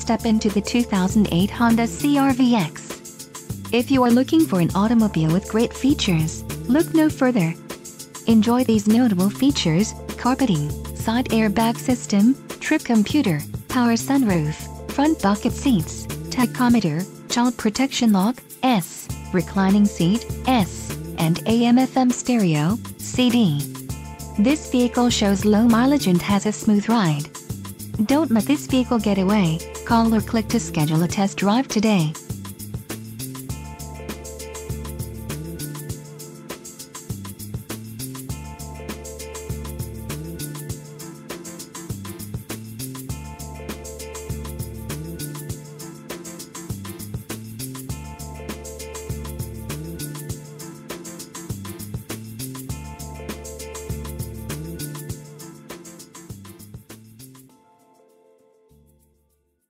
step into the 2008 Honda CR-V. If you are looking for an automobile with great features, look no further. Enjoy these notable features: carpeting, side airbag system, trip computer, power sunroof, front bucket seats, tachometer, child protection lock, S, reclining seat, S, and AM/FM stereo, CD. This vehicle shows low mileage and has a smooth ride. Don't let this vehicle get away. Call or click to schedule a test drive today.